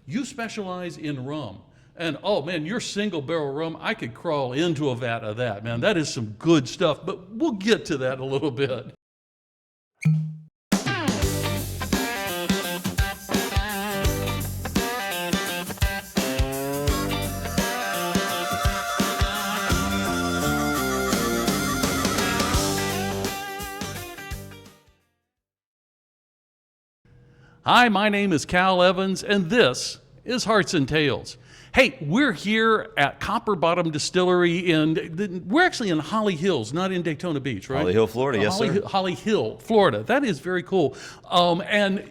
you specialize in rum. And oh man, your single barrel rum, I could crawl into a vat of that, man. That is some good stuff, but we'll get to that a little bit. Hi, my name is Cal Evans, and this is Hearts and Tales. Hey, we're here at Copper Bottom Distillery we're actually in Holly Hills, not in Daytona Beach, right? Holly Hill, Florida, yes, sir. Holly Hill, Florida. That is very cool. And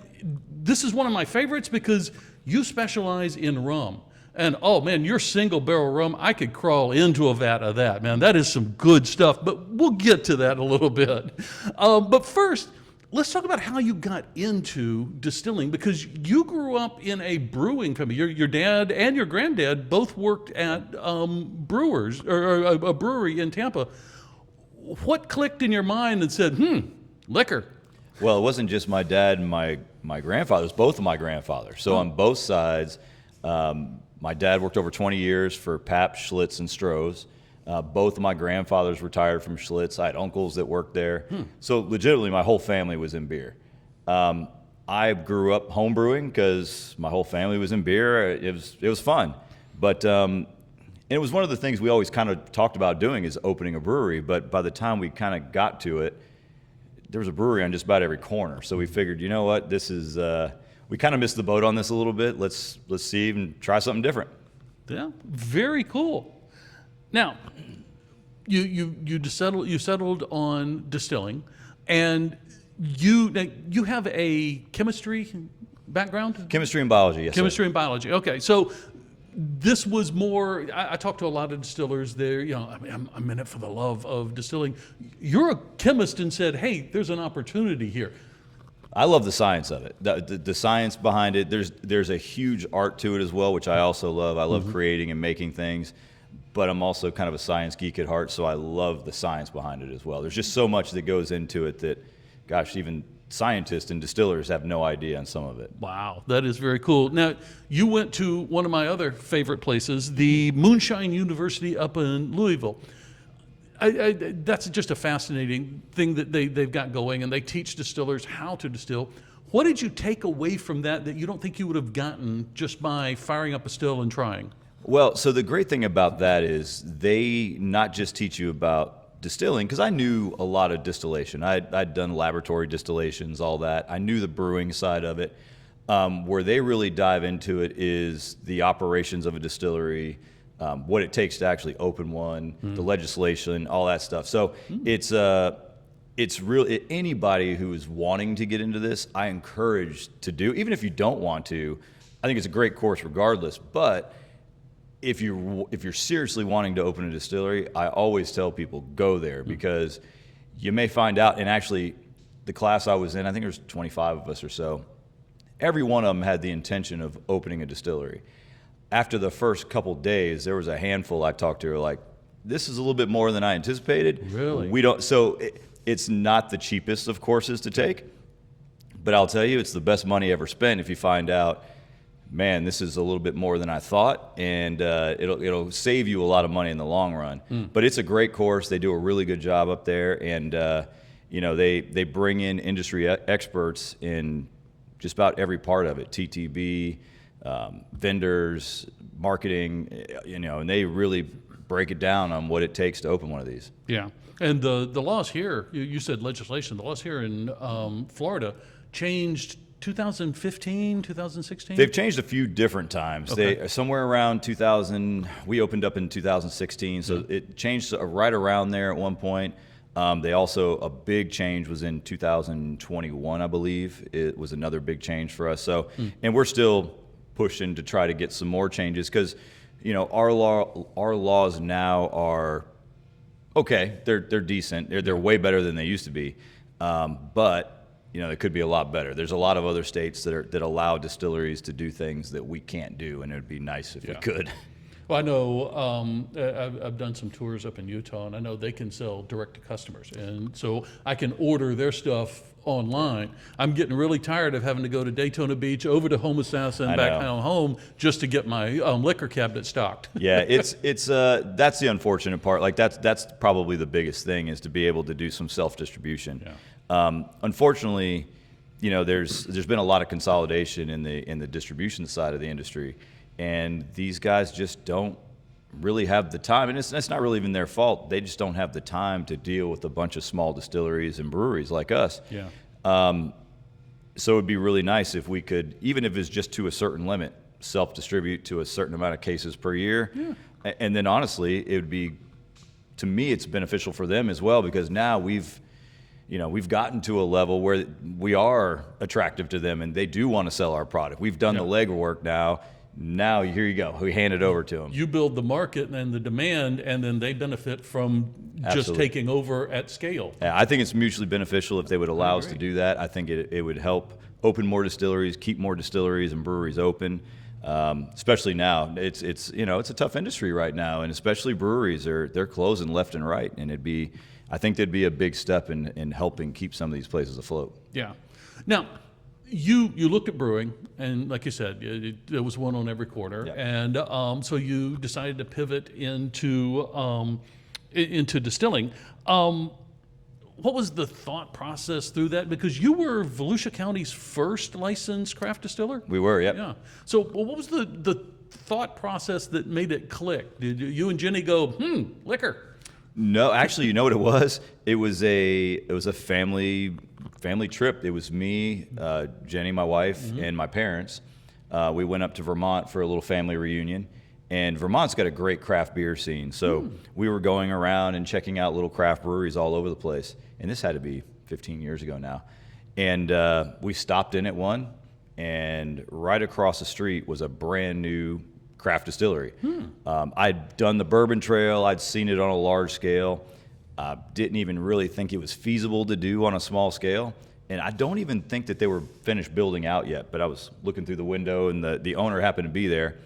this is one of my favorites because you specialize in rum. And oh man, your single barrel rum, I could crawl into a vat of that, man. That is some good stuff, but we'll get to that a little bit. But first, let's talk about how you got into distilling, because you grew up in a brewing family. Your dad and your granddad both worked at brewers or a brewery in Tampa. What clicked in your mind and said, liquor? Well, it wasn't just my dad and my grandfather. It was both of my grandfathers. So on both sides, my dad worked over 20 years for Pabst, Schlitz, and Stroh's. Both of my grandfathers retired from Schlitz. I had uncles that worked there. So legitimately, my whole family was in beer. I grew up home brewing because my whole family was in beer. It was fun. But it was one of the things we always kind of talked about doing is opening a brewery. But by the time we kind of got to it, there was a brewery on just about every corner. So we figured, you know what, this is we kind of missed the boat on this a little bit. Let's see and try something different. Yeah, very cool. Now, you settled on distilling, and you have a chemistry background? Chemistry and biology, yes. Chemistry and biology. Okay, so this was more. I talked to a lot of distillers there. You know, I'm in it for the love of distilling. You're a chemist and said, "Hey, there's an opportunity here." I love the science of it. The science behind it. There's a huge art to it as well, which I also love. I love creating and making things. But I'm also kind of a science geek at heart, so I love the science behind it as well. There's just so much that goes into it that, gosh, even scientists and distillers have no idea on some of it. Wow, that is very cool. Now, you went to one of my other favorite places, the Moonshine University up in Louisville. That's just a fascinating thing that they've got going, and they teach distillers how to distill. What did you take away from that you don't think you would have gotten just by firing up a still and trying? Well, so the great thing about that is they not just teach you about distilling, because I knew a lot of distillation. I'd done laboratory distillations, all that. I knew the brewing side of it. Where they really dive into it is the operations of a distillery, what it takes to actually open one, the legislation, all that stuff. So it's real. Anybody who is wanting to get into this, I encourage to do. Even if you don't want to, I think it's a great course regardless. But if you're seriously wanting to open a distillery, I always tell people go there, because you may find out. And actually, the class I was in, I think there was 25 of us or so. Every one of them had the intention of opening a distillery. After the first couple days, there was a handful I talked to who were like, "This is a little bit more than I anticipated." Really? We don't. So it's not the cheapest of courses to take, but I'll tell you, it's the best money ever spent if you find out, man, this is a little bit more than I thought, and it'll save you a lot of money in the long run. But it's a great course. They do a really good job up there, and they bring in industry experts in just about every part of it: TTB, vendors, marketing, and they really break it down on what it takes to open one of these. Yeah, and the laws here, you said legislation, the laws here in Florida changed 2015, 2016? They've changed a few different times. Okay. They somewhere around 2000. We opened up in 2016, so it changed right around there at one point. They also, a big change was in 2021, I believe. It was another big change for us. So, and we're still pushing to try to get some more changes, because our laws now are okay. They're decent. They're way better than they used to be, but it could be a lot better. There's a lot of other states that allow distilleries to do things that we can't do, and it would be nice if we could. Well, I know I've done some tours up in Utah, and I know they can sell direct to customers, and so I can order their stuff online. I'm getting really tired of having to go to Daytona Beach, over to Homosassa, and I back know. home just to get my liquor cabinet stocked. Yeah, it's that's the unfortunate part. Like that's probably the biggest thing, is to be able to do some self-distribution. Unfortunately, there's been a lot of consolidation in the distribution side of the industry, and these guys just don't really have the time, and it's not really even their fault. They just don't have the time to deal with a bunch of small distilleries and breweries like us. Yeah. So it would be really nice if we could, even if it's just to a certain limit, self-distribute to a certain amount of cases per year. Yeah. And then honestly, it would be, to me, it's beneficial for them as well, because now we've gotten to a level where we are attractive to them and they do want to sell our product. We've done the legwork now. Now, here you go. We hand it over to them. You build the market and the demand, and then they benefit from just taking over at scale. Yeah, I think it's mutually beneficial if they would allow us to do that. I think it would help open more distilleries, keep more distilleries and breweries open. Especially now, it's a tough industry right now, and especially breweries they're closing left and right, and I think that'd be a big step in helping keep some of these places afloat. Yeah. Now, you looked at brewing, and like you said, there was one on every corner, and so you decided to pivot into distilling. What was the thought process through that? Because you were Volusia County's first licensed craft distiller. We were, yep. Yeah. So, what was the thought process that made it click? Did you and Jenny go, liquor? No, actually, you know what it was? It was a family trip. It was me, Jenny, my wife, and my parents. We went up to Vermont for a little family reunion, and Vermont's got a great craft beer scene. So we were going around and checking out little craft breweries all over the place. And this had to be 15 years ago now. And we stopped in at one, and right across the street was a brand new craft distillery. I'd done the bourbon trail. I'd seen it on a large scale. Didn't even really think it was feasible to do on a small scale. And I don't even think that they were finished building out yet, but I was looking through the window, and the owner happened to be there,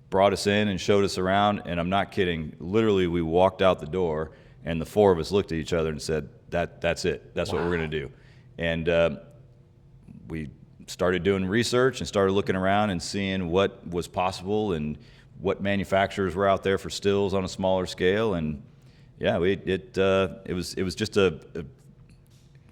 brought us in and showed us around, and I'm not kidding. Literally, we walked out the door, and the four of us looked at each other and said, that's it. That's what we're going to do. And we started doing research and started looking around and seeing what was possible and what manufacturers were out there for stills on a smaller scale. And yeah, it was just a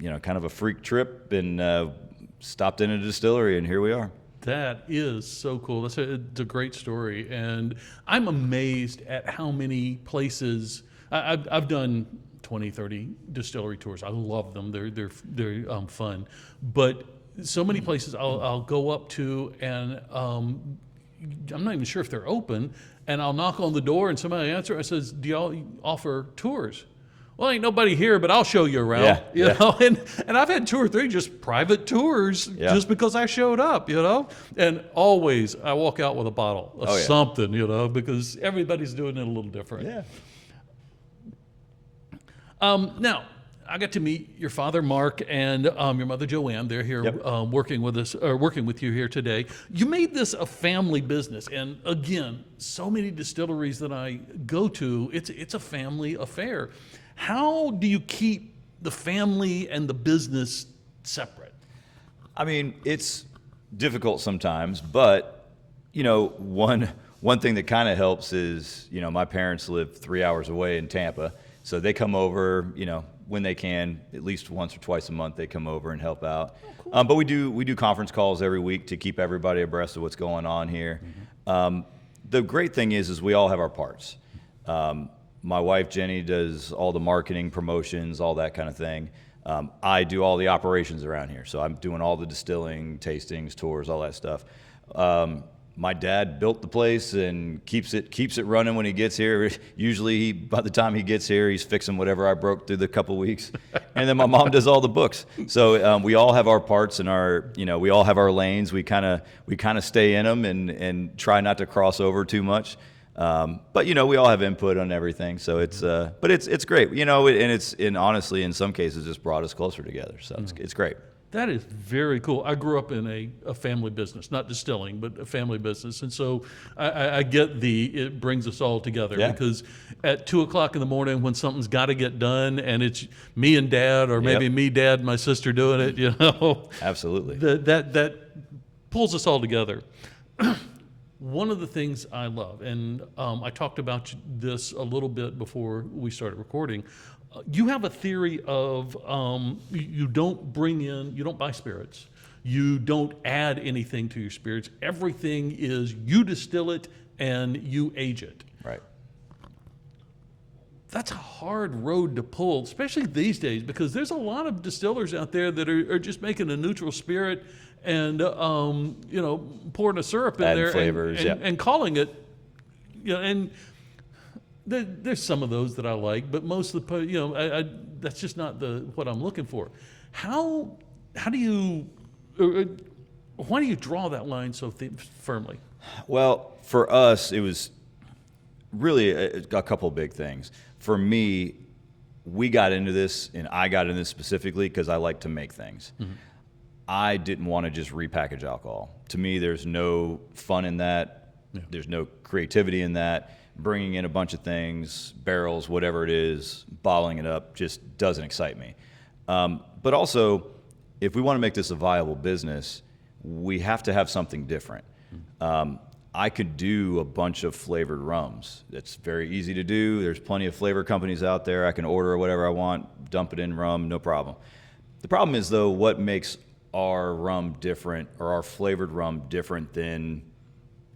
kind of a freak trip, and stopped in a distillery, and here we are. That is so cool. It's a great story, and I'm amazed at how many places I've done 20, 30 distillery tours. I love them. They're fun, but so many places I'll go up to, and I'm not even sure if they're open, and I'll knock on the door and somebody answers. I says, "Do y'all offer tours?" Well, ain't nobody here, but I'll show you around. You know, and I've had 2 or 3 just private tours just because I showed up, and always I walk out with a bottle of something, because everybody's doing it a little different. Yeah. Now, I got to meet your father, Mark, and your mother, Joanne. They're here working with you here today. You made this a family business, and again, so many distilleries that I go to, it's a family affair. How do you keep the family and the business separate? I mean, it's difficult sometimes, but one thing that kind of helps is my parents live 3 hours away in Tampa, so they come over when they can, at least once or twice a month. They come over and help out. Oh, cool. But we do conference calls every week to keep everybody abreast of what's going on here. The great thing is we all have our parts. My wife, Jenny, does all the marketing, promotions, all that kind of thing. I do all the operations around here. So I'm doing all the distilling, tastings, tours, all that stuff. My dad built the place and keeps it running when he gets here. Usually, by the time he gets here, he's fixing whatever I broke through the couple weeks. And then my mom does all the books. So we all have our parts and we all have our lanes. We kind of stay in them and try not to cross over too much. But we all have input on everything, so it's great, and honestly, in some cases, it's brought us closer together. So it's great. That is very cool. I grew up in a family business, not distilling, but a family business. And so I get it brings us all together because at 2:00 in the morning when something's got to get done and it's me and dad, or maybe me, dad, and my sister doing it, Absolutely. That pulls us all together. One of the things I love, and I talked about this a little bit before we started recording, you have a theory of you don't buy spirits. You don't add anything to your spirits. Everything is you distill it and you age it. Right. That's a hard road to pull, especially these days, because there's a lot of distillers out there that are just making a neutral spirit and pouring a syrup in Adding there flavors, and calling it, and there's some of those that I like, but most of the that's just not what I'm looking for. How do you why do you draw that line so firmly? Well, for us, it was really a couple of big things. For me, we got into this, and I got into this specifically because I like to make things. Mm-hmm. I didn't want to just repackage alcohol. To me, there's no fun in that. Yeah. There's no creativity in that. Bringing in a bunch of things, barrels, whatever it is, bottling it up just doesn't excite me. But also, if we want to make this a viable business, we have to have something different. I could do a bunch of flavored rums. That's very easy to do. There's plenty of flavor companies out there. I can order whatever I want, dump it in rum, no problem. The problem is, though, what makes our rum different, or our flavored rum different than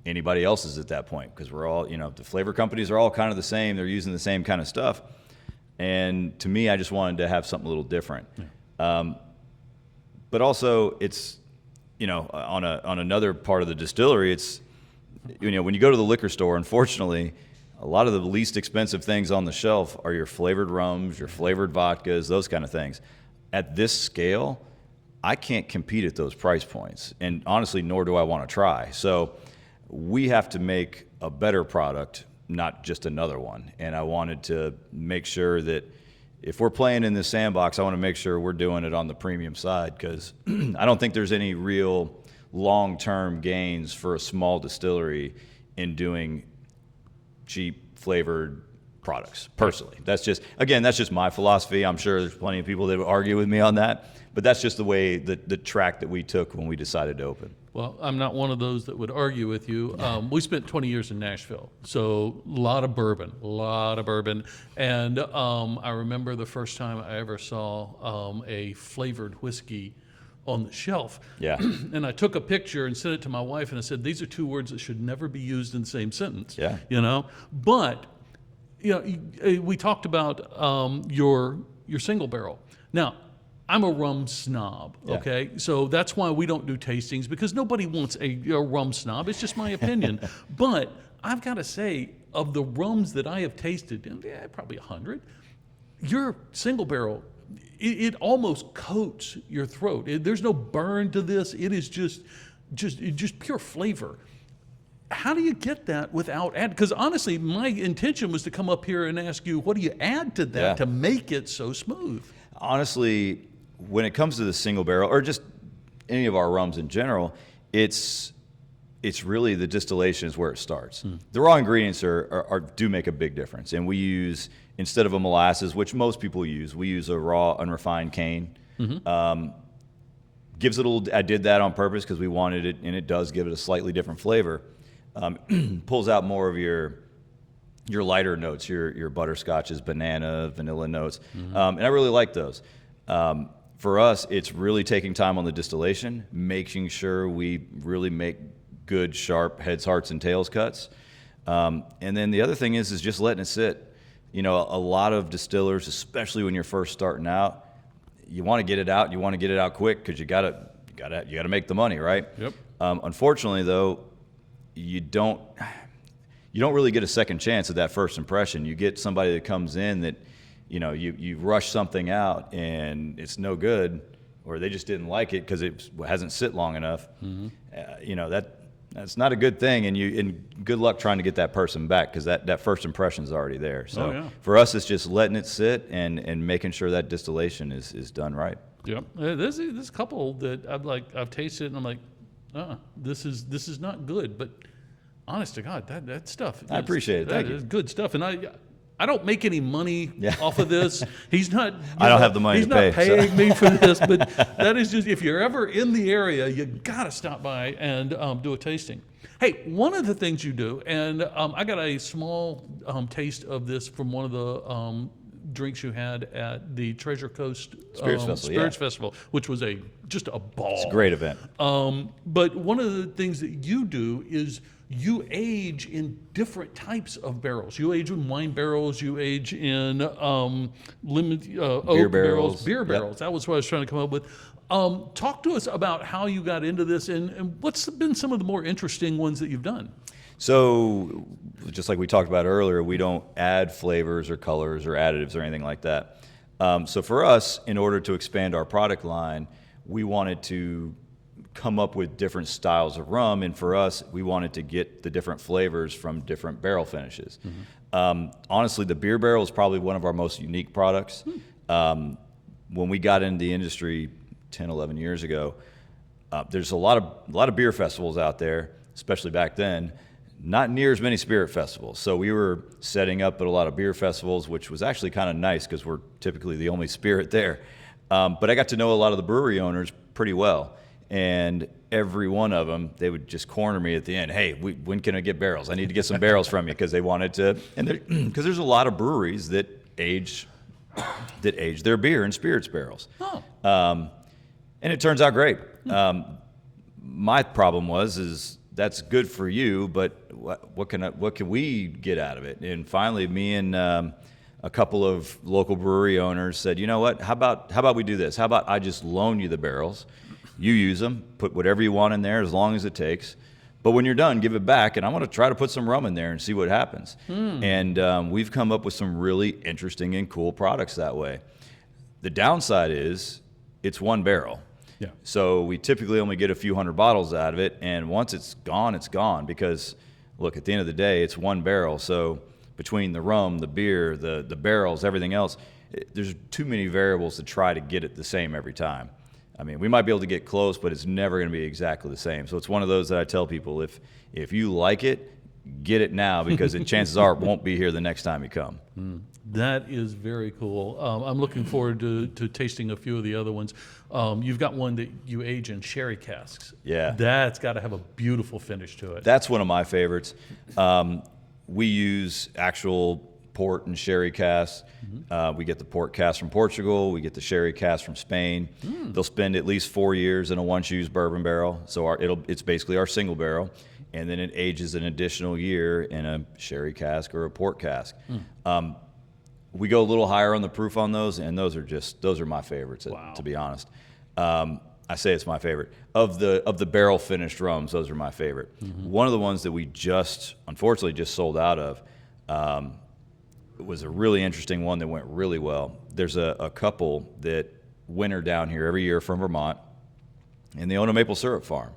anybody else's at that point? Because we're all, the flavor companies are all kind of the same. They're using the same kind of stuff. And to me, I just wanted to have something a little different. Yeah. But also, it's, on another part of the distillery, it's, when you go to the liquor store, unfortunately, a lot of the least expensive things on the shelf are your flavored rums, your flavored vodkas, those kind of things. At this scale, I can't compete at those price points. And honestly, nor do I want to try. So we have to make a better product, not just another one. And I wanted to make sure that if we're playing in this sandbox, I want to make sure we're doing it on the premium side, because I don't think there's any real long-term gains for a small distillery in doing cheap flavored products, personally. That's just my philosophy. I'm sure there's plenty of people that would argue with me on that, but that's just the way, the track that we took when we decided to open. Well, I'm not one of those that would argue with you. We spent 20 years in Nashville, so a lot of bourbon. And I remember the first time I ever saw a flavored whiskey on the shelf. Yeah. And I took a picture and sent it to my wife, and I said, these are two words that should never be used in the same sentence. Yeah. But, we talked about your single barrel. Now, I'm a rum snob, okay? Yeah. So that's why we don't do tastings, because nobody wants a rum snob. It's just my opinion. But I've got to say, of the rums that I have tasted, and probably 100, your single barrel, it almost coats your throat. There's no burn to this. It is just pure flavor. How do you get that without add? Because honestly, my intention was to come up here and ask you, what do you add to that to make it so smooth? Honestly, when it comes to the single barrel, or just any of our rums in general, it's really the distillation is where it starts. The raw ingredients do make a big difference, and we use, instead of a molasses, which most people use, we use a raw unrefined cane. Mm-hmm. Gives it a little. I did that on purpose because we wanted it, and it does give it a slightly different flavor. Pulls out more of your lighter notes, your butterscotches, banana, vanilla notes, and I really like those. For us, it's really taking time on the distillation, making sure we really make good, sharp heads, hearts, and tails cuts. And then the other thing is just letting it sit. A lot of distillers, especially when you're first starting out, you want to get it out. You want to get it out quick because you gotta make the money, right? Yep. Unfortunately, though, you don't really get a second chance at that first impression. You get somebody that comes in that, you rush something out and it's no good, or they just didn't like it because it hasn't sit long enough. Mm-hmm. That's not a good thing, and good luck trying to get that person back, because that first impression is already there. So for us, it's just letting it sit and making sure that distillation is done right. Yep. This couple that I've tasted and I'm like, this is not good. But honest to God, that stuff. I appreciate it. Thank you. That is good stuff. And I don't make any money off of this. He's not. I don't have the money to pay. He's not paying me for this. But that is just, if you're ever in the area, you got to stop by and do a tasting. Hey, one of the things you do, and I got a small taste of this from one of the drinks you had at the Treasure Coast Spirits Festival, which was just a ball. It's a great event. But one of the things that you do is you age in different types of barrels. You age in wine barrels. You age in oak barrels, beer barrels. That was what I was trying to come up with. Talk to us about how you got into this and what's been some of the more interesting ones that you've done. So, just like we talked about earlier, we don't add flavors or colors or additives or anything like that. So for us, in order to expand our product line, we wanted to come up with different styles of rum, and for us, we wanted to get the different flavors from different barrel finishes. Honestly, the beer barrel is probably one of our most unique products. When we got into the industry 10, 11 years ago, there's a lot of beer festivals out there, especially back then. Not near as many spirit festivals. So we were setting up at a lot of beer festivals, which was actually kind of nice because we're typically the only spirit there. But I got to know a lot of the brewery owners pretty well. And every one of them, they would just corner me at the end. Hey, when can I get barrels? I need to get some barrels from you, because they wanted to. And because there's a lot of breweries that age their beer in spirits barrels. And it turns out great. My problem is that's good for you, but what can we get out of it? And finally, me and a couple of local brewery owners said, you know what? How about we do this? How about I just loan you the barrels? You use them, put whatever you want in there as long as it takes. But when you're done, give it back, and I'm going to try to put some rum in there and see what happens. And we've come up with some really interesting and cool products that way. The downside is it's one barrel. Yeah. So we typically only get a few hundred bottles out of it, and once it's gone because, look, at the end of the day, it's one barrel. So between the rum, the beer, the barrels, everything else, there's too many variables to try to get it the same every time. I mean, we might be able to get close, but it's never going to be exactly the same. So it's one of those that I tell people, if you like it, get it now, because chances are it won't be here the next time you come. That is very cool. I'm looking forward to tasting a few of the other ones. You've got one that you age in sherry casks. Yeah. That's got to have a beautiful finish to it. That's one of my favorites. We use actual port and sherry casks. We get the port cask from Portugal. We get the sherry cask from Spain. They'll spend at least 4 years in a once-use bourbon barrel. So it's basically our single barrel. And then it ages an additional year in a sherry cask or a port cask. We go a little higher on the proof on those, and those are my favorites. Wow. To be honest. I say it's my favorite. Of the barrel finished rums, those are my favorite. One of the ones that we unfortunately just sold out of was a really interesting one that went really well. There's a couple that winter down here every year from Vermont, and they own a maple syrup farm.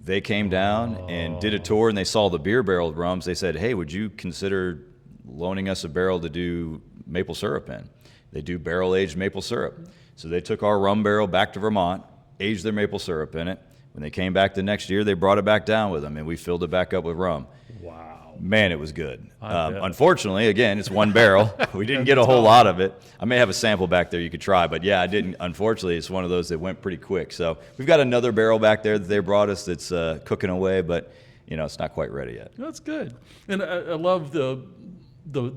They came down and did a tour, and they saw the beer barreled rums. They said, hey, would you consider loaning us a barrel to do maple syrup in? They do barrel-aged maple syrup. So they took our rum barrel back to Vermont, aged their maple syrup in it. When they came back the next year, they brought it back down with them, and we filled it back up with rum. Wow. Man, it was good. Unfortunately, again, it's one barrel. We didn't get a whole lot of it. I may have a sample back there you could try, but yeah, I didn't. Unfortunately, it's one of those that went pretty quick. So we've got another barrel back there that they brought us that's cooking away, but it's not quite ready yet. That's good. And I love the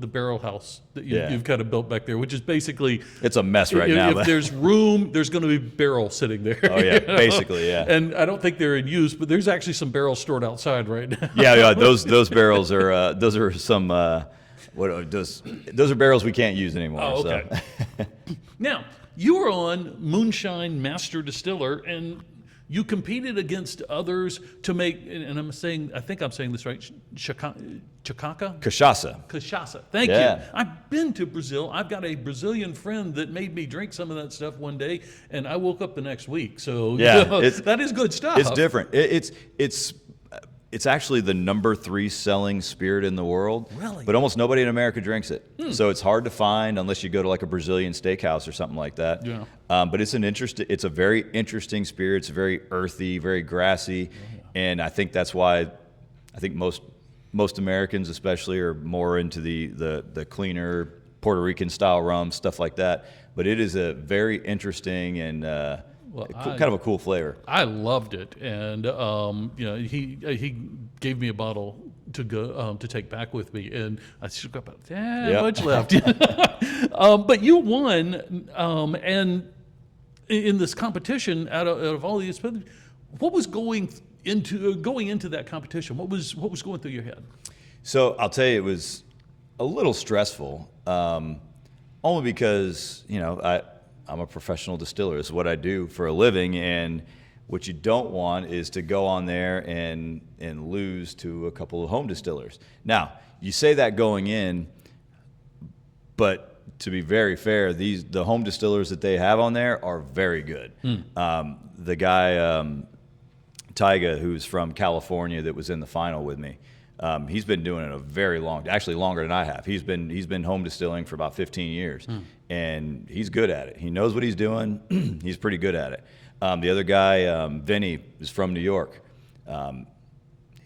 barrel house that you've kind of built back there, which is basically... It's a mess right now. If there's room, there's going to be barrels sitting there. Oh, yeah, basically, yeah. And I don't think they're in use, but there's actually some barrels stored outside right now. Yeah, those barrels are, those are some, those are barrels we can't use anymore. Oh, okay. So. Now, you were on Moonshine Master Distiller, and you competed against others to make, and I think I'm saying this right, Cachaça? Cachaça. Thank you. I've been to Brazil. I've got a Brazilian friend that made me drink some of that stuff one day, and I woke up the next week. So that is good stuff. It's different. It's It's actually the number 3 selling spirit in the world. Really? But almost nobody in America drinks it. So it's hard to find unless you go to like a Brazilian steakhouse or something like that. Yeah. But it's a very interesting spirit. It's very earthy, very grassy. And I think that's why I think most Americans especially are more into the cleaner Puerto Rican style rum, stuff like that. But it is a very interesting and kind of a cool flavor. I loved it, and he gave me a bottle to go to take back with me, and I still got about much left. But you won, and in this competition, out of all these, what was going into that competition? What was going through your head? So I'll tell you, it was a little stressful, only because I'm a professional distiller. It's what I do for a living, and what you don't want is to go on there and lose to a couple of home distillers. Now, you say that going in, but to be very fair, the home distillers that they have on there are very good. The guy, Tyga, who's from California, that was in the final with me, he's been doing it actually longer than I have. He's been home distilling for about 15 years, and he's good at it. He knows what he's doing. He's pretty good at it. The other guy, Vinny, is from New York.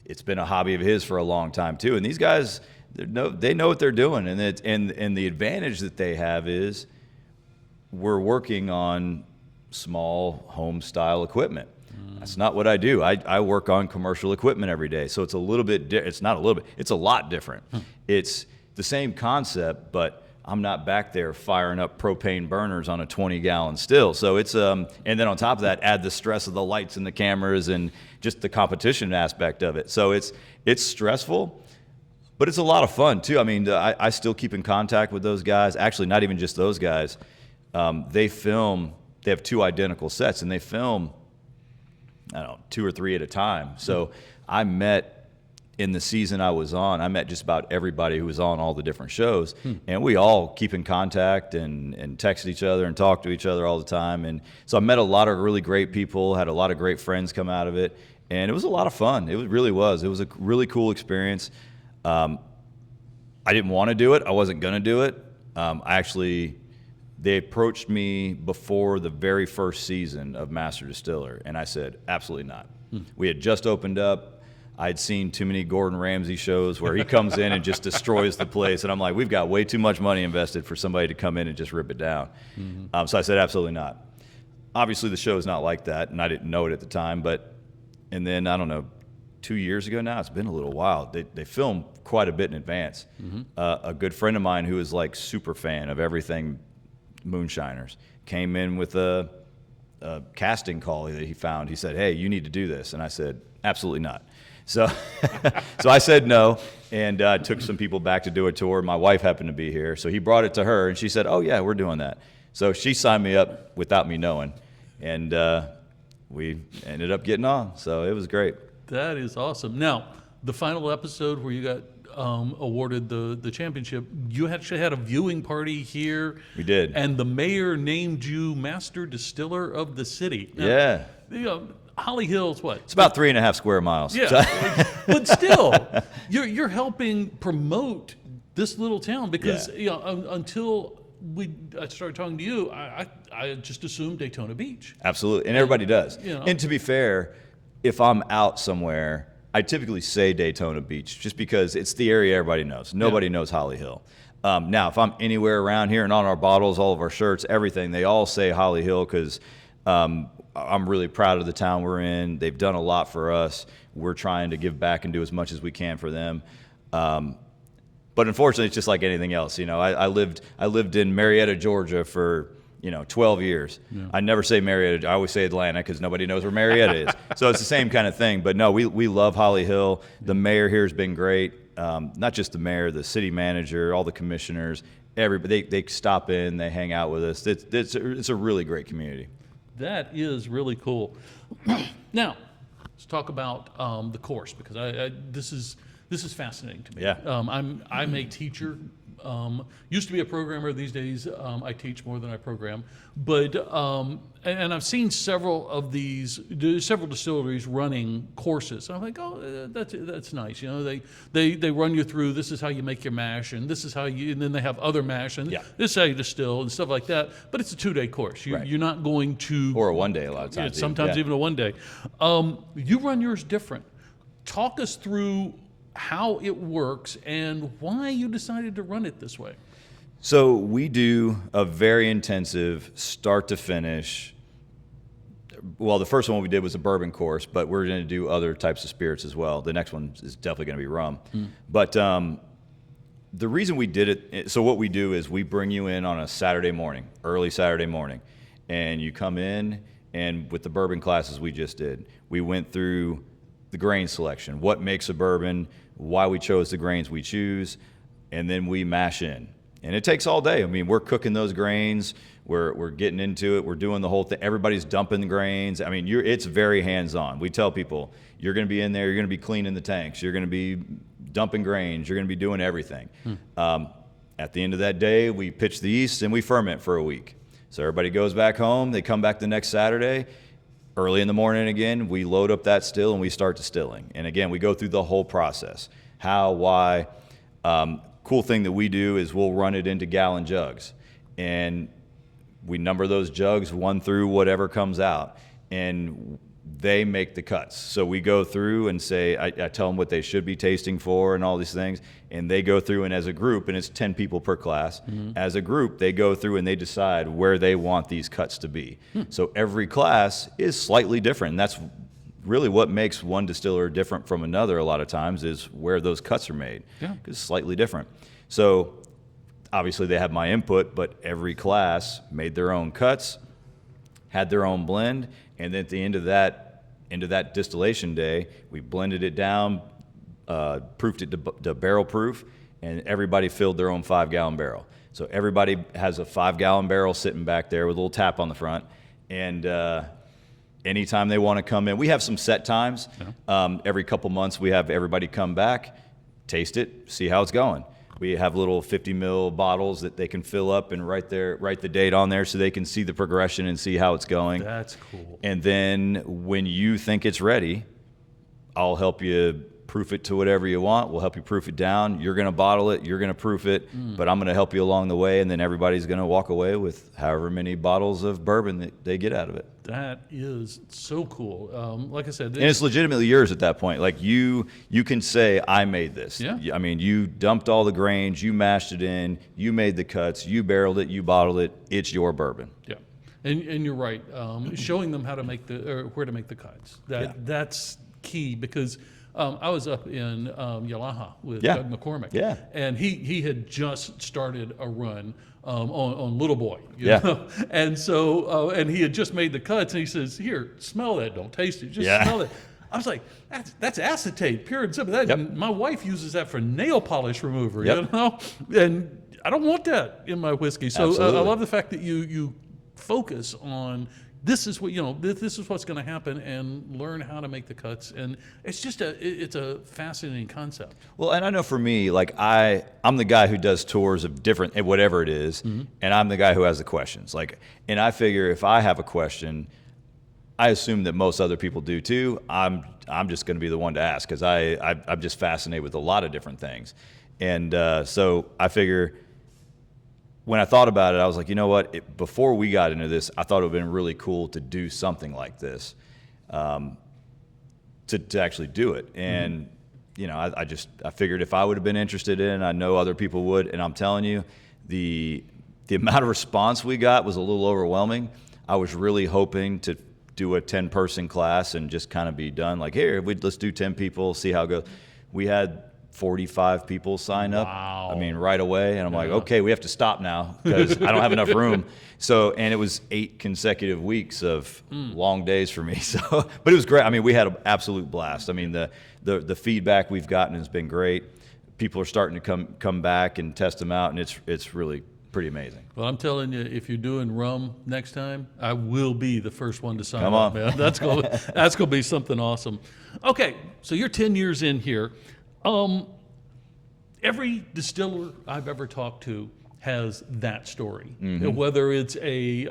It's been a hobby of his for a long time too. And these guys, they know what they're doing, and the advantage that they have is we're working on small home style equipment. That's not what I do. I work on commercial equipment every day. So it's a little bit, it's not a little bit, it's a lot different. It's the same concept, but I'm not back there firing up propane burners on a 20-gallon still. So it's, and then on top of that, add the stress of the lights and the cameras and just the competition aspect of it. So it's stressful, but it's a lot of fun too. I mean, I still keep in contact with those guys. Actually, not even just those guys. They have 2 identical sets, and they film, I don't know, 2 or 3 at a time. So I met, in the season I was on, I met just about everybody who was on all the different shows. And we all keep in contact and text each other and talk to each other all the time. And so I met a lot of really great people, had a lot of great friends come out of it. And it was a lot of fun. It really was. It was a really cool experience. I didn't want to do it. I wasn't going to do it. They approached me before the very first season of Master Distiller, and I said, absolutely not. We had just opened up. I'd seen too many Gordon Ramsay shows where he comes in and just destroys the place, and I'm like, we've got way too much money invested for somebody to come in and just rip it down. So I said, absolutely not. Obviously, the show is not like that, and I didn't know it at the time, and then, I don't know, 2 years ago now, it's been a little while, they film quite a bit in advance. A good friend of mine who is like super fan of everything moonshiners came in with a casting call that he found. He said, hey, you need to do this. And I said, absolutely not. So I said no, and took some people back to do a tour. My wife happened to be here, so he brought it to her, and she said, oh yeah, we're doing that. So she signed me up without me knowing, and we ended up getting on. So it was great. That is awesome. Now, the final episode where you got awarded the championship, you actually had a viewing party here. We did. And the mayor named you Master Distiller of the city. Now, Yeah. Holly Hill's what? It's about 3.5 square miles. Yeah. But still, you're helping promote this little town because until I started talking to you, I just assumed Daytona Beach. Absolutely. And everybody does. And to be fair, if I'm out somewhere, I typically say Daytona Beach just because it's the area everybody knows. Nobody knows Holly Hill. Now, if I'm anywhere around here and on our bottles, all of our shirts, everything, they all say Holly Hill because I'm really proud of the town we're in. They've done a lot for us. We're trying to give back and do as much as we can for them. But unfortunately, it's just like anything else. I lived in Marietta, Georgia for 12 years. Yeah. I never say Marietta. I always say Atlanta because nobody knows where Marietta is. So it's the same kind of thing. But no, we love Holly Hill. The mayor here has been great. Not just the mayor, the city manager, all the commissioners, everybody. They stop in, they hang out with us. It's a really great community. That is really cool. Now, let's talk about the course because this is fascinating to me. Yeah. I'm a teacher Used to be a programmer. These days, I teach more than I program. But and I've seen several distilleries running courses. And I'm like, oh, that's nice. You know, they run you through. This is how you make your mash, and this is how you. And then they have other mash, and this is how you distill and stuff like that. But it's a 2-day course. You're not going to, or a 1-day a lot of times. Sometimes even a 1-day. You run yours different. Talk us through how it works and why you decided to run it this way. So we do a very intensive start to finish. Well, the first one we did was a bourbon course, but we're going to do other types of spirits as well. The next one is definitely going to be rum. But the reason we did it, so what we do is we bring you in on a Saturday morning, early Saturday morning, and you come in, and with the bourbon classes we just did, we went through the grain selection, what makes a bourbon, why we chose the grains we choose, and then we mash in. And it takes all day. I mean, we're cooking those grains, we're getting into it, we're doing the whole thing. Everybody's dumping the grains. I mean, it's very hands-on. We tell people, you're going to be in there, you're going to be cleaning the tanks, you're going to be dumping grains, you're going to be doing everything. At the end of that day, we pitch the yeast and we ferment for a week. So everybody goes back home, they come back the next Saturday, early in the morning again, we load up that still and we start distilling. And again, we go through the whole process. How, why. Cool thing that we do is we'll run it into gallon jugs. And we number those jugs 1 through whatever comes out. And they make the cuts. So we go through and say, I tell them what they should be tasting for and all these things. And they go through, and as a group, and it's 10 people per class, as a group, they go through and they decide where they want these cuts to be. So every class is slightly different. And that's really what makes one distiller different from another a lot of times, is where those cuts are made. Because it's slightly different. So obviously they have my input, but every class made their own cuts, had their own blend, and then at the end of that distillation day, we blended it down, proofed it to barrel proof, and everybody filled their own 5-gallon barrel. So everybody has a 5-gallon barrel sitting back there with a little tap on the front, and anytime they want to come in, we have some set times. Every couple months we have everybody come back, taste it, see how it's going. We have little 50 ml bottles that they can fill up and write the date on there so they can see the progression and see how it's going. That's cool. And then when you think it's ready, I'll help you proof it to whatever you want. We'll help you proof it down. You're going to bottle it. You're going to proof it. But I'm going to help you along the way. And then everybody's going to walk away with however many bottles of bourbon that they get out of it. That is so cool. Like I said, and it's legitimately yours at that point. Like you can say, I made this. Yeah. I mean, you dumped all the grains, you mashed it in, you made the cuts, you barreled it, you bottled it. It's your bourbon. Yeah. And you're right. Showing them how to make where to make the cuts. That's key, because I was up in Yalaha with Doug McCormick, and he had just started a run on Little Boy, you know? And so and he had just made the cuts, and he says, "Here, smell that. Don't taste it. Just smell it." I was like, "That's acetate, pure and simple." My wife uses that for nail polish remover, you know, and I don't want that in my whiskey. So I love the fact that you focus on. This is what this is what's going to happen, and learn how to make the cuts, and it's just it's a fascinating concept. Well, and I know for me, like I'm the guy who does tours of different whatever it is, and I'm the guy who has the questions. Like, and I figure if I have a question, I assume that most other people do too. I'm just going to be the one to ask, because I'm just fascinated with a lot of different things, and so I figure. When I thought about it, I was like, you know what? Before we got into this, I thought it would have been really cool to do something like this, to actually do it. And I figured if I would have been interested in it, I know other people would. And I'm telling you, the amount of response we got was a little overwhelming. I was really hoping to do a 10-person class and just kind of be done. Like, here, let's do 10 people, see how it goes. We had 45 people sign up. Wow. I mean, right away. And I'm like, okay, we have to stop now because I don't have enough room. So, and it was 8 consecutive weeks of long days for me. So, but it was great. I mean, we had an absolute blast. I mean, the feedback we've gotten has been great. People are starting to come back and test them out, and it's really pretty amazing. Well, I'm telling you, if you're doing rum next time, I will be the first one to sign Come up, on. man. That's gonna be something awesome. Okay, so you're 10 years in here. every distiller I've ever talked to has that story. Whether it's a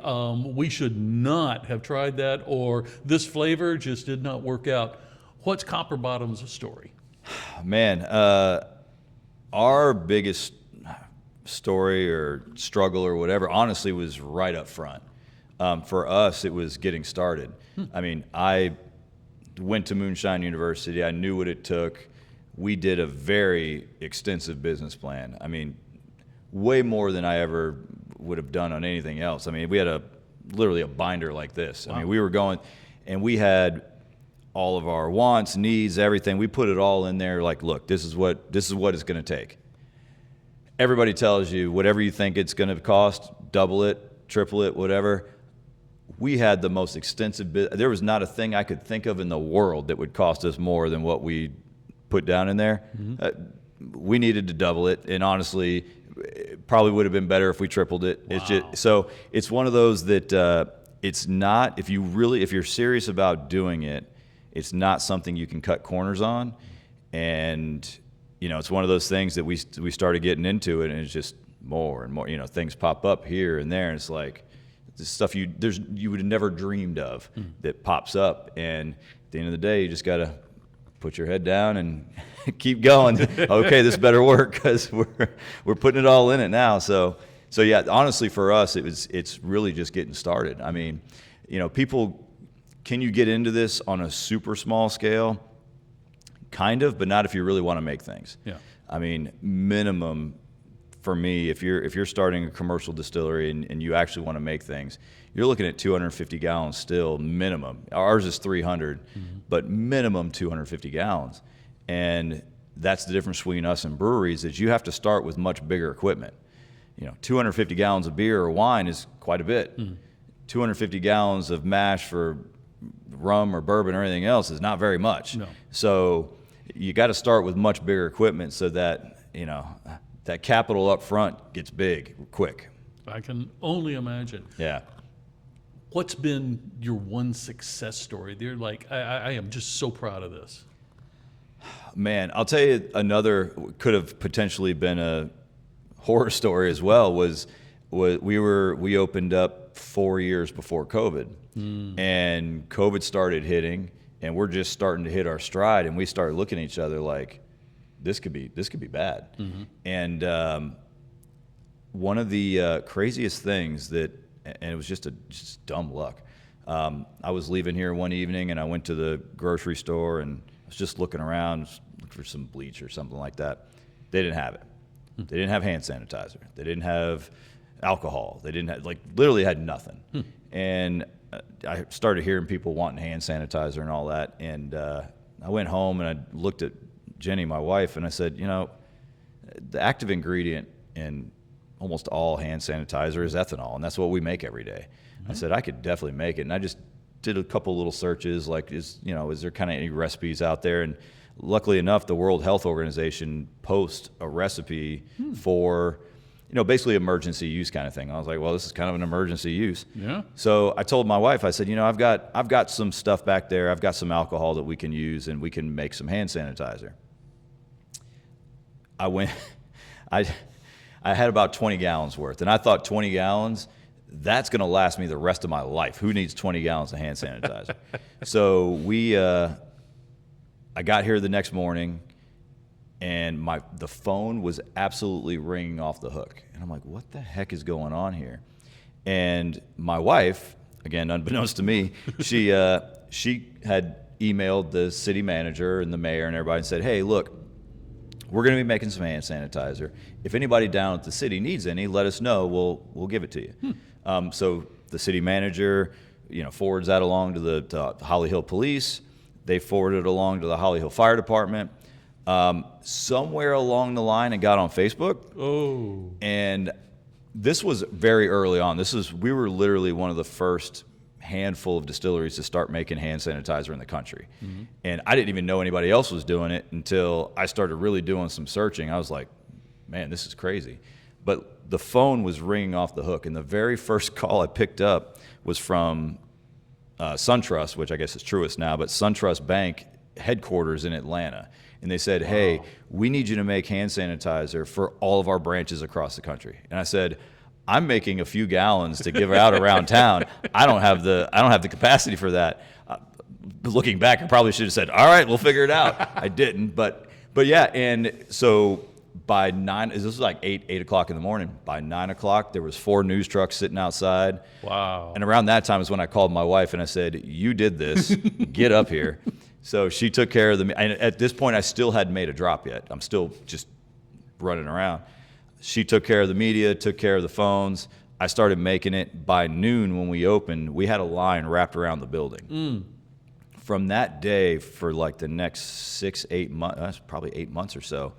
we should not have tried that, or this flavor just did not work out. What's Copper Bottom's story? Man, our biggest story or struggle or whatever, honestly, was right up front. For us, it was getting started. I mean, I went to Moonshine University. I knew what it took. We did a very extensive business plan. I mean, way more than I ever would have done on anything else. I mean, we had literally a binder like this. Wow. I mean, we were going, and we had all of our wants, needs, everything. We put it all in there. Like, look, this is what it's going to take. Everybody tells you whatever you think it's going to cost, double it, triple it, whatever. We had the most extensive there was not a thing I could think of in the world that would cost us more than what we put down in there. We needed to double it, and honestly, it probably would have been better if we tripled it. Wow. It's just, so it's one of those that it's not, if you're serious about doing it, it's not something you can cut corners on. And it's one of those things that we started getting into it, and it's just more and more, things pop up here and there, and it's like this stuff you would have never dreamed of that pops up. And at the end of the day, you just got to put your head down and keep going. Okay, this better work, because we're putting it all in it now. So yeah, honestly, for us, it's really just getting started. I mean, people, can you get into this on a super small scale? Kind of, but not if you really want to make things. Yeah. I mean, minimum for me, if you're starting a commercial distillery and you actually want to make things, you're looking at 250 gallons still minimum. Ours is 300, but minimum 250 gallons. And that's the difference between us and breweries, is you have to start with much bigger equipment. 250 gallons of beer or wine is quite a bit. 250 gallons of mash for rum or bourbon or anything else is not very much. No. So you got to start with much bigger equipment so that, that capital up front gets big quick. I can only imagine. Yeah. What's been your one success story? They're like, I am just so proud of this. Man, I'll tell you, another could have potentially been a horror story as well, was we opened up 4 years before COVID, and COVID started hitting, and we're just starting to hit our stride, and we started looking at each other like, this could be bad. And one of the craziest things that, and it was just dumb luck. I was leaving here one evening, and I went to the grocery store, and I was just looking around, looking for some bleach or something like that. They didn't have it. They didn't have hand sanitizer. They didn't have alcohol. They didn't have, literally had nothing. And I started hearing people wanting hand sanitizer and all that. And I went home and I looked at Jenny, my wife, and I said, the active ingredient in almost all hand sanitizer is ethanol, and that's what we make every day. I said, I could definitely make it. And I just did a couple little searches, like, is there kind of any recipes out there? And luckily enough, the World Health Organization posts a recipe for, basically emergency use kind of thing. I was like, well, this is kind of an emergency use. Yeah. So I told my wife, I said, I've got some stuff back there. I've got some alcohol that we can use, and we can make some hand sanitizer. I had about 20 gallons worth, and I thought 20 gallons, that's going to last me the rest of my life. Who needs 20 gallons of hand sanitizer? So I got here the next morning, and the phone was absolutely ringing off the hook. And I'm like, what the heck is going on here? And my wife, again, unbeknownst to me, she had emailed the city manager and the mayor and everybody and said, hey, look, we're going to be making some hand sanitizer. If anybody down at the city needs any, let us know. We'll give it to you. So the city manager, forwards that along to the Holly Hill Police. They forwarded it along to the Holly Hill Fire Department. Somewhere along the line, it got on Facebook. Oh. And this was very early on. We were literally one of the first handful of distilleries to start making hand sanitizer in the country. And I didn't even know anybody else was doing it until I started really doing some searching. I was like, man, this is crazy. But the phone was ringing off the hook, and the very first call I picked up was from SunTrust, which I guess is Truist now, but SunTrust Bank headquarters in Atlanta. and they said, hey, we need you to make hand sanitizer for all of our branches across the country. And I said, I'm making a few gallons to give out around town. I don't have the capacity for that. Looking back, I probably should have said, all right, we'll figure it out. I didn't, but yeah. And so by this was like 8 o'clock in the morning. By 9 o'clock, there was 4 news trucks sitting outside. Wow. And around that time is when I called my wife and I said, you did this, get up here. So she took care of and at this point, I still hadn't made a drop yet. I'm still just running around. She took care of the media, took care of the phones. I started making it. By noon when we opened, we had a line wrapped around the building. From that day, for like the next 6-8 months, probably 8 months or so,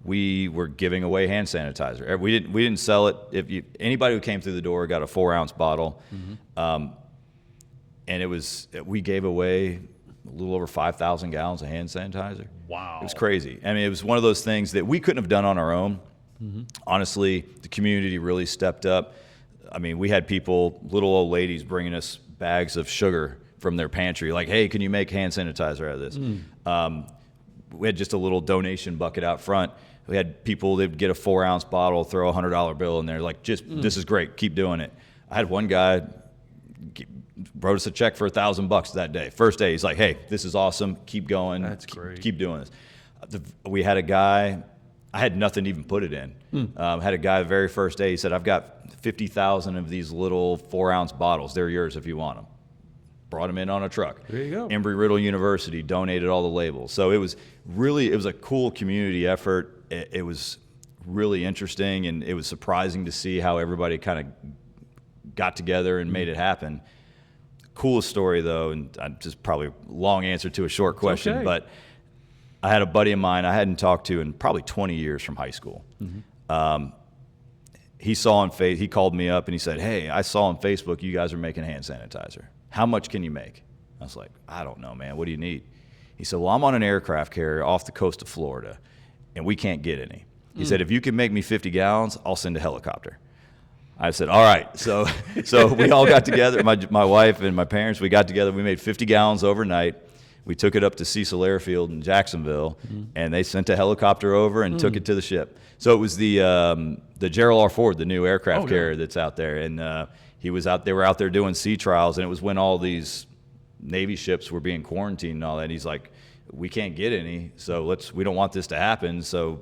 we were giving away hand sanitizer. We didn't sell it. Anybody who came through the door got a 4-ounce bottle, and we gave away a little over 5,000 gallons of hand sanitizer. Wow. It was crazy. I mean, it was one of those things that we couldn't have done on our own. Honestly, the community really stepped up. I mean, we had people, little old ladies, bringing us bags of sugar from their pantry, like, hey, can you make hand sanitizer out of this? We had just a little donation bucket out front. We had people, they'd get a 4-ounce bottle, throw a $100 bill in there, like, this is great, keep doing it. I had one guy wrote us a check for $1,000 that day. First day, he's like, hey, this is awesome, keep going. That's great. Keep doing this. We had a guy, I had nothing to even put it in. Had a guy the very first day, he said, I've got 50,000 of these little 4-ounce bottles. They're yours if you want them. Brought them in on a truck. There you go. Embry-Riddle University donated all the labels. So it was a cool community effort. It was really interesting, and it was surprising to see how everybody kind of got together and made it happen. Coolest story, though, and just probably a long answer to a short question, okay. But I had a buddy of mine I hadn't talked to in probably 20 years from high school. He called me up and he said, hey, I saw on Facebook you guys are making hand sanitizer. How much can you make? I was like, I don't know, man. What do you need? He said, well, I'm on an aircraft carrier off the coast of Florida, and we can't get any. He said, if you can make me 50 gallons, I'll send a helicopter. I said, all right. So we all got together, my wife and my parents, we got together. We made 50 gallons overnight. We took it up to Cecil Airfield in Jacksonville, and they sent a helicopter over and took it to the ship. So it was the Gerald R. Ford, the new aircraft carrier that's out there, and they were out there doing sea trials, and it was when all these Navy ships were being quarantined and all that. And he's like, we can't get any, so we don't want this to happen. So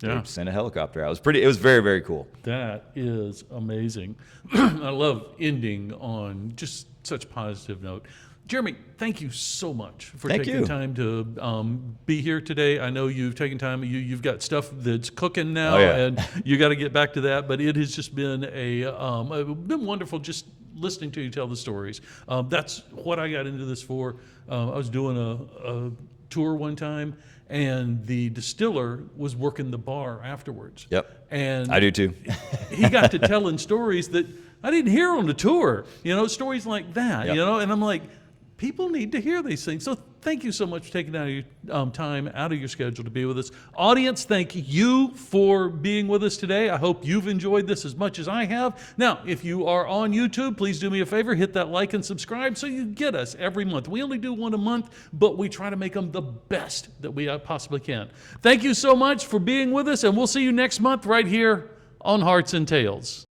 they sent a helicopter out. It was very, very cool. That is amazing. I love ending on just such a positive note. Jeremy, thank you so much for taking time to be here today. I know you've taken time. You've got stuff that's cooking now, and you got to get back to that. But it has just been been wonderful just listening to you tell the stories. That's what I got into this for. I was doing a tour one time, and the Distiller was working the bar afterwards. Yep, and I do too. He got to telling stories that I didn't hear on the tour. Stories like that. Yep. And I'm like, people need to hear these things. So thank you so much for taking out your time out of your schedule to be with us. Audience, thank you for being with us today. I hope you've enjoyed this as much as I have. Now, if you are on YouTube, please do me a favor, hit that like and subscribe so you get us every month. We only do one a month, but we try to make them the best that we possibly can. Thank you so much for being with us, and we'll see you next month right here on Hearts and Tales.